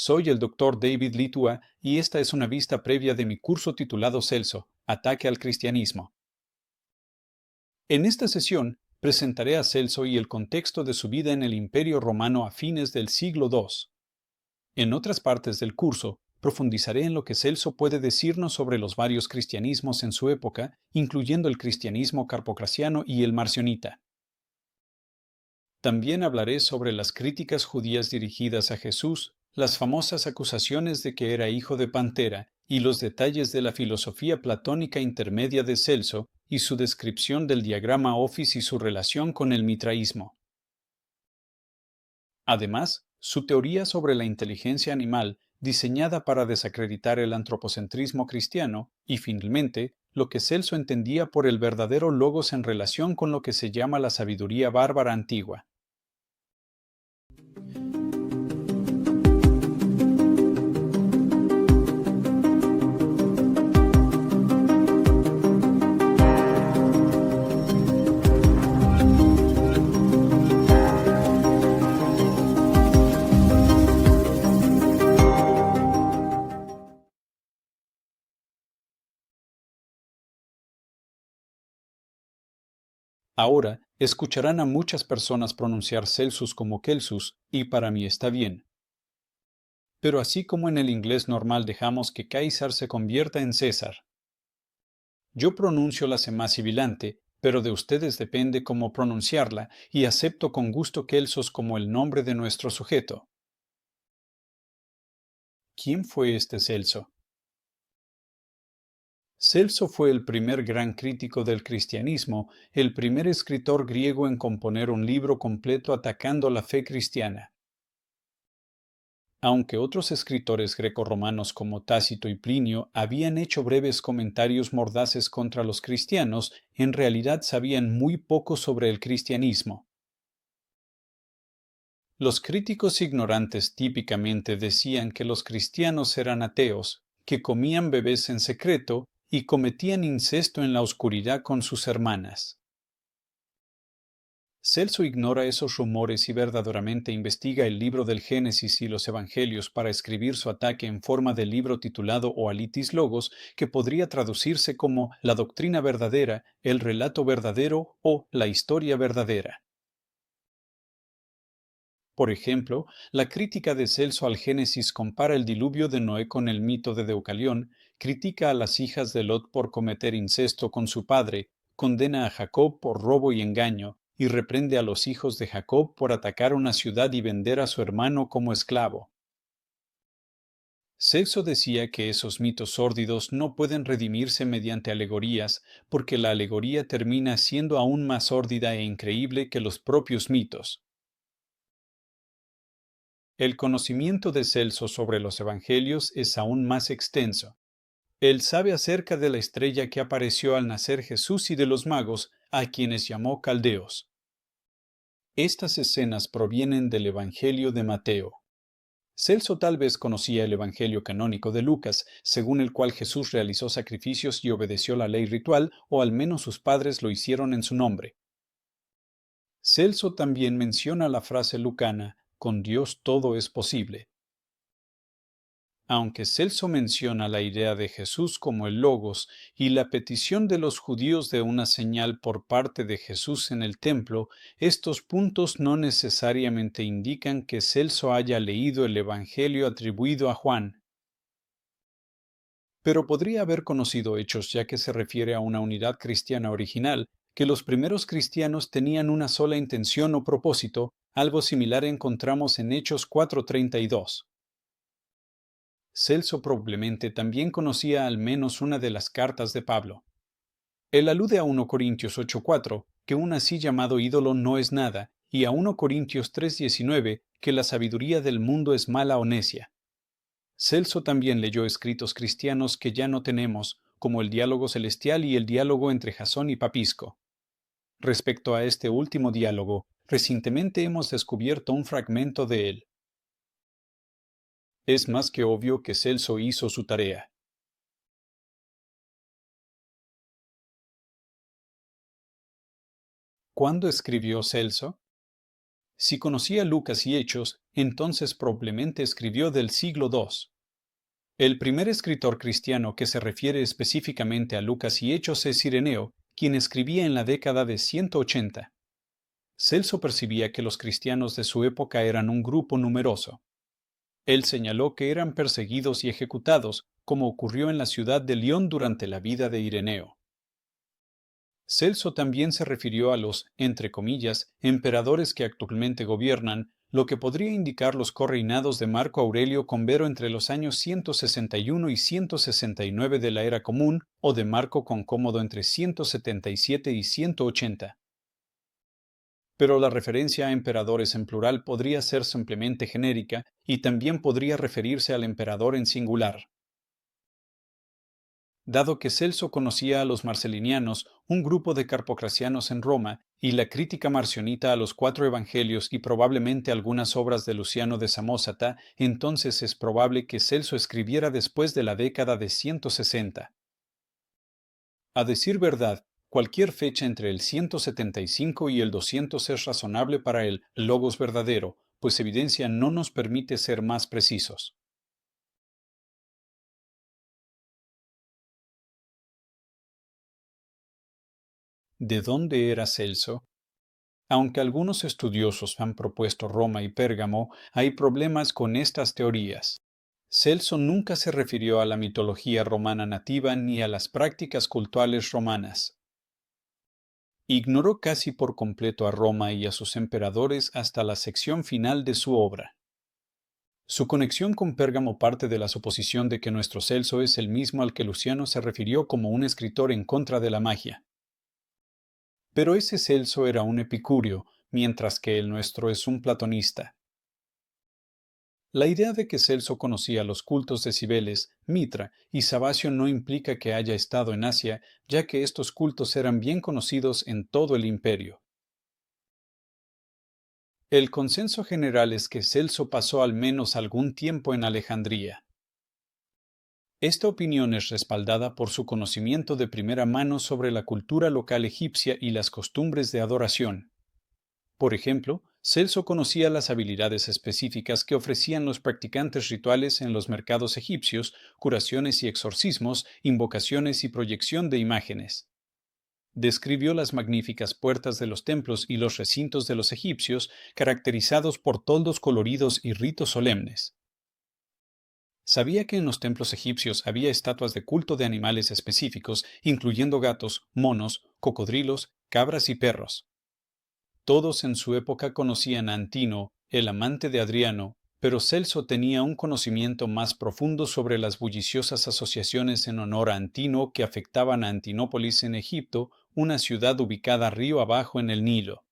Soy el Dr. David Litua y esta es una vista previa de mi curso titulado Celso, Ataque al Cristianismo. En esta sesión, presentaré a Celso y el contexto de su vida en el Imperio Romano a fines del siglo II. En otras partes del curso, profundizaré en lo que Celso puede decirnos sobre los varios cristianismos en su época, incluyendo el cristianismo carpocrasiano y el marcionita. También hablaré sobre las críticas judías dirigidas a Jesús, las famosas acusaciones de que era hijo de Pantera y los detalles de la filosofía platónica intermedia de Celso y su descripción del diagrama Office y su relación con el mitraísmo. Además, su teoría sobre la inteligencia animal, diseñada para desacreditar el antropocentrismo cristiano, y finalmente, lo que Celso entendía por el verdadero logos en relación con lo que se llama la sabiduría bárbara antigua. Ahora, escucharán a muchas personas pronunciar Celsus como Celsus, y para mí está bien. Pero así como en el inglés normal dejamos que Caesar se convierta en César. Yo pronuncio la sema sibilante, pero de ustedes depende cómo pronunciarla, y acepto con gusto Celsos como el nombre de nuestro sujeto. ¿Quién fue este Celso? Celso fue el primer gran crítico del cristianismo, el primer escritor griego en componer un libro completo atacando la fe cristiana. Aunque otros escritores grecorromanos como Tácito y Plinio habían hecho breves comentarios mordaces contra los cristianos, en realidad sabían muy poco sobre el cristianismo. Los críticos ignorantes típicamente decían que los cristianos eran ateos, que comían bebés en secreto y cometían incesto en la oscuridad con sus hermanas. Celso ignora esos rumores y verdaderamente investiga el libro del Génesis y los Evangelios para escribir su ataque en forma de libro titulado Oalitis Logos, que podría traducirse como la doctrina verdadera, el relato verdadero o la historia verdadera. Por ejemplo, la crítica de Celso al Génesis compara el diluvio de Noé con el mito de Deucalión, critica a las hijas de Lot por cometer incesto con su padre, condena a Jacob por robo y engaño, y reprende a los hijos de Jacob por atacar una ciudad y vender a su hermano como esclavo. Celso decía que esos mitos sórdidos no pueden redimirse mediante alegorías, porque la alegoría termina siendo aún más sórdida e increíble que los propios mitos. El conocimiento de Celso sobre los evangelios es aún más extenso. Él sabe acerca de la estrella que apareció al nacer Jesús y de los magos, a quienes llamó caldeos. Estas escenas provienen del Evangelio de Mateo. Celso tal vez conocía el Evangelio canónico de Lucas, según el cual Jesús realizó sacrificios y obedeció la ley ritual, o al menos sus padres lo hicieron en su nombre. Celso también menciona la frase lucana, con Dios todo es posible. Aunque Celso menciona la idea de Jesús como el Logos y la petición de los judíos de una señal por parte de Jesús en el templo, estos puntos no necesariamente indican que Celso haya leído el Evangelio atribuido a Juan. Pero podría haber conocido hechos ya que se refiere a una unidad cristiana original, que los primeros cristianos tenían una sola intención o propósito, algo similar encontramos en Hechos 4:32. Celso probablemente también conocía al menos una de las cartas de Pablo. Él alude a 1 Corintios 8:4, que un así llamado ídolo no es nada, y a 1 Corintios 3:19, que la sabiduría del mundo es mala o necia. Celso también leyó escritos cristianos que ya no tenemos, como el diálogo celestial y el diálogo entre Jasón y Papisco. Respecto a este último diálogo, recientemente hemos descubierto un fragmento de él. Es más que obvio que Celso hizo su tarea. ¿Cuándo escribió Celso? Si conocía Lucas y Hechos, entonces probablemente escribió del siglo II. El primer escritor cristiano que se refiere específicamente a Lucas y Hechos es Ireneo, quien escribía en la década de 180. Celso percibía que los cristianos de su época eran un grupo numeroso. Él señaló que eran perseguidos y ejecutados, como ocurrió en la ciudad de León durante la vida de Ireneo. Celso también se refirió a los, entre comillas, emperadores que actualmente gobiernan, lo que podría indicar los correinados de Marco Aurelio con Vero entre los años 161 y 169 de la era común, o de Marco con Cómodo entre 177 y 180. Pero la referencia a emperadores en plural podría ser simplemente genérica y también podría referirse al emperador en singular. Dado que Celso conocía a los marcelinianos, un grupo de carpocracianos en Roma, y la crítica marcionita a los cuatro evangelios y probablemente algunas obras de Luciano de Samosata, entonces es probable que Celso escribiera después de la década de 160. A decir verdad, cualquier fecha entre el 175 y el 200 es razonable para el logos verdadero, pues evidencia no nos permite ser más precisos. ¿De dónde era Celso? Aunque algunos estudiosos han propuesto Roma y Pérgamo, hay problemas con estas teorías. Celso nunca se refirió a la mitología romana nativa ni a las prácticas cultuales romanas. Ignoró casi por completo a Roma y a sus emperadores hasta la sección final de su obra. Su conexión con Pérgamo parte de la suposición de que nuestro Celso es el mismo al que Luciano se refirió como un escritor en contra de la magia. Pero ese Celso era un epicúreo, mientras que el nuestro es un platonista. La idea de que Celso conocía los cultos de Cibeles, Mitra y Sabacio no implica que haya estado en Asia, ya que estos cultos eran bien conocidos en todo el imperio. El consenso general es que Celso pasó al menos algún tiempo en Alejandría. Esta opinión es respaldada por su conocimiento de primera mano sobre la cultura local egipcia y las costumbres de adoración. Por ejemplo, Celso conocía las habilidades específicas que ofrecían los practicantes rituales en los mercados egipcios, curaciones y exorcismos, invocaciones y proyección de imágenes. Describió las magníficas puertas de los templos y los recintos de los egipcios, caracterizados por toldos coloridos y ritos solemnes. Sabía que en los templos egipcios había estatuas de culto de animales específicos, incluyendo gatos, monos, cocodrilos, cabras y perros. Todos en su época conocían a Antino, el amante de Adriano, pero Celso tenía un conocimiento más profundo sobre las bulliciosas asociaciones en honor a Antino que afectaban a Antinópolis en Egipto, una ciudad ubicada río abajo en el Nilo.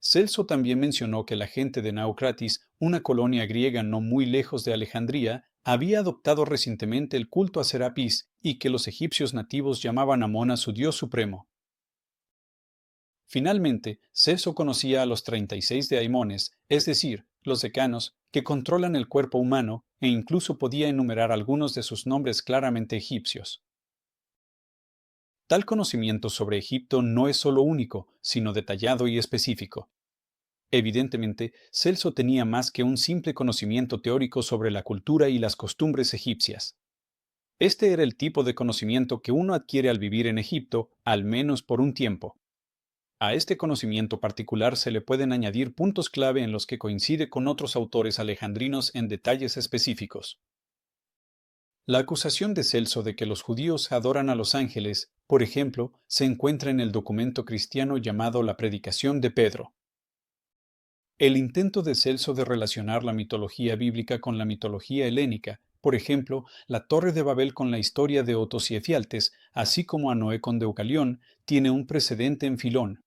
Celso también mencionó que la gente de Naucratis, una colonia griega no muy lejos de Alejandría, había adoptado recientemente el culto a Serapis y que los egipcios nativos llamaban a Amón a su dios supremo. Finalmente, Celso conocía a los 36 daimones, es decir, los decanos, que controlan el cuerpo humano, e incluso podía enumerar algunos de sus nombres claramente egipcios. Tal conocimiento sobre Egipto no es solo único, sino detallado y específico. Evidentemente, Celso tenía más que un simple conocimiento teórico sobre la cultura y las costumbres egipcias. Este era el tipo de conocimiento que uno adquiere al vivir en Egipto, al menos por un tiempo. A este conocimiento particular se le pueden añadir puntos clave en los que coincide con otros autores alejandrinos en detalles específicos. La acusación de Celso de que los judíos adoran a los ángeles, por ejemplo, se encuentra en el documento cristiano llamado la Predicación de Pedro. El intento de Celso de relacionar la mitología bíblica con la mitología helénica, por ejemplo, la Torre de Babel con la historia de Otos y Efialtes, así como a Noé con Deucalión, tiene un precedente en Filón.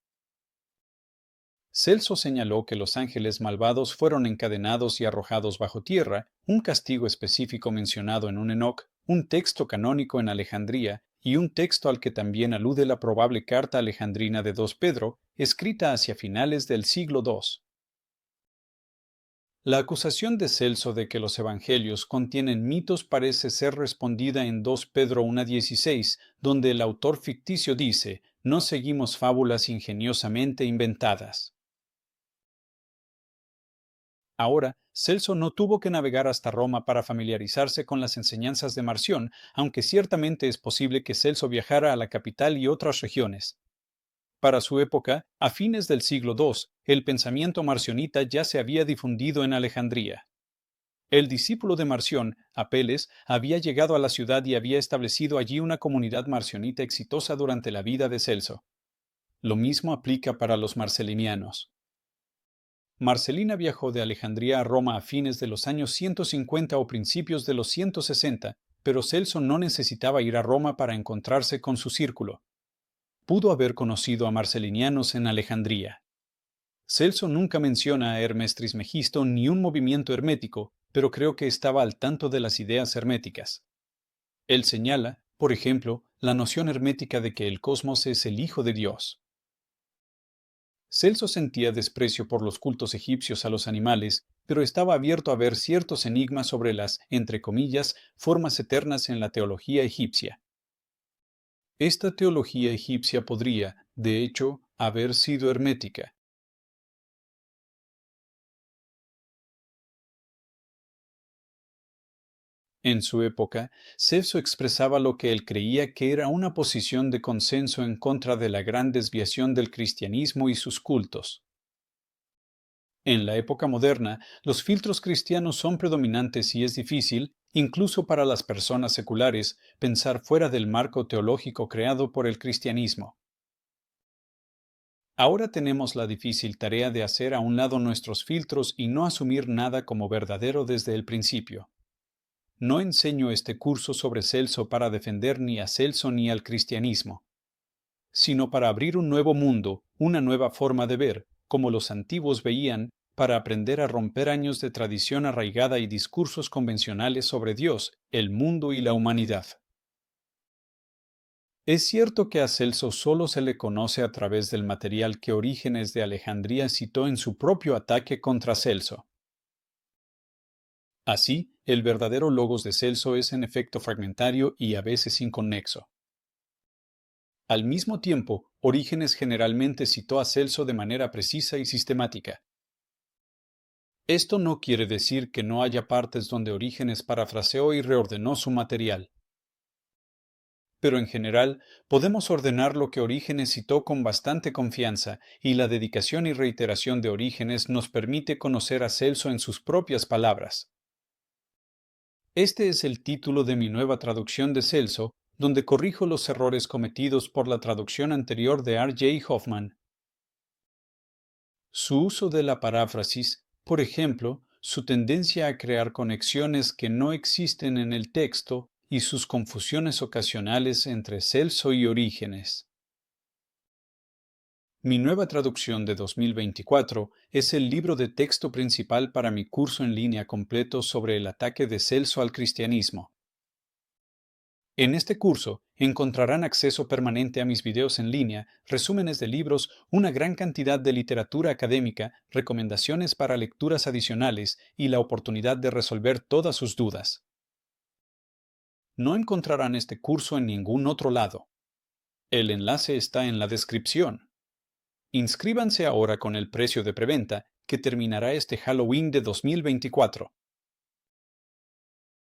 Celso señaló que los ángeles malvados fueron encadenados y arrojados bajo tierra, un castigo específico mencionado en un Enoc, un texto canónico en Alejandría y un texto al que también alude la probable carta alejandrina de 2 Pedro, escrita hacia finales del siglo II. La acusación de Celso de que los evangelios contienen mitos parece ser respondida en 2 Pedro 1:16, donde el autor ficticio dice: no seguimos fábulas ingeniosamente inventadas. Ahora, Celso no tuvo que navegar hasta Roma para familiarizarse con las enseñanzas de Marción, aunque ciertamente es posible que Celso viajara a la capital y otras regiones. Para su época, a fines del siglo II, el pensamiento marcionita ya se había difundido en Alejandría. El discípulo de Marción, Apeles, había llegado a la ciudad y había establecido allí una comunidad marcionita exitosa durante la vida de Celso. Lo mismo aplica para los marcelinianos. Marcelina viajó de Alejandría a Roma a fines de los años 150 o principios de los 160, pero Celso no necesitaba ir a Roma para encontrarse con su círculo. Pudo haber conocido a marcelinianos en Alejandría. Celso nunca menciona a Hermes Trismegisto ni un movimiento hermético, pero creo que estaba al tanto de las ideas herméticas. Él señala, por ejemplo, la noción hermética de que el cosmos es el Hijo de Dios. Celso sentía desprecio por los cultos egipcios a los animales, pero estaba abierto a ver ciertos enigmas sobre las, entre comillas, formas eternas en la teología egipcia. Esta teología egipcia podría, de hecho, haber sido hermética. En su época, Celso expresaba lo que él creía que era una posición de consenso en contra de la gran desviación del cristianismo y sus cultos. En la época moderna, los filtros cristianos son predominantes y es difícil, incluso para las personas seculares, pensar fuera del marco teológico creado por el cristianismo. Ahora tenemos la difícil tarea de hacer a un lado nuestros filtros y no asumir nada como verdadero desde el principio. No enseño este curso sobre Celso para defender ni a Celso ni al cristianismo, sino para abrir un nuevo mundo, una nueva forma de ver, como los antiguos veían, para aprender a romper años de tradición arraigada y discursos convencionales sobre Dios, el mundo y la humanidad. Es cierto que a Celso solo se le conoce a través del material que Orígenes de Alejandría citó en su propio ataque contra Celso. Así, el verdadero logos de Celso es en efecto fragmentario y a veces inconexo. Al mismo tiempo, Orígenes generalmente citó a Celso de manera precisa y sistemática. Esto no quiere decir que no haya partes donde Orígenes parafraseó y reordenó su material. Pero en general, podemos ordenar lo que Orígenes citó con bastante confianza, y la dedicación y reiteración de Orígenes nos permite conocer a Celso en sus propias palabras. Este es el título de mi nueva traducción de Celso, donde corrijo los errores cometidos por la traducción anterior de R. J. Hoffman. Su uso de la paráfrasis, por ejemplo, su tendencia a crear conexiones que no existen en el texto y sus confusiones ocasionales entre Celso y Orígenes. Mi nueva traducción de 2024 es el libro de texto principal para mi curso en línea completo sobre el ataque de Celso al cristianismo. En este curso encontrarán acceso permanente a mis videos en línea, resúmenes de libros, una gran cantidad de literatura académica, recomendaciones para lecturas adicionales y la oportunidad de resolver todas sus dudas. No encontrarán este curso en ningún otro lado. El enlace está en la descripción. Inscríbanse ahora con el precio de preventa que terminará este Halloween de 2024.